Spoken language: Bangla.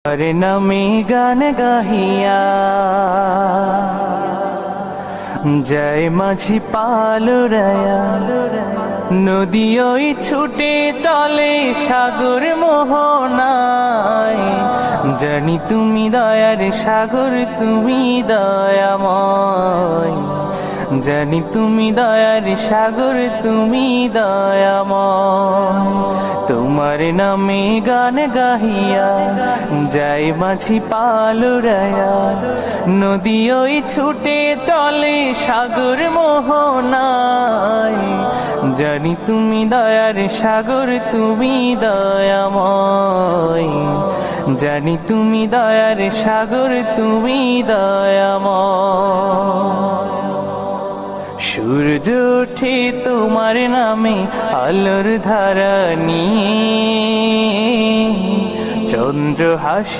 আরে নামে গান গাহিয়া জয় মাঝি পালুরায়া নদী ওই ছুটে চলে সাগর মোহনায়। জানি তুমি দয়ার সাগর, তুমি দয়াময়। জানি তুমি দয়ার সাগর, তুমি দয়াময়। তোমার নামে গান গাহিয়া যাই মাঝি পালুরায়া নদী ওই ছুটে চলে সাগর মোহনায়। জানি তুমি দয়ার সাগর, তুমি দয়াময়। জানি তুমি দয়ার সাগর, তুমি দয়াময়। সূর্য ওঠে তোমার নামে আলোর ধারা নিয়ে, চন্দ্র হাসে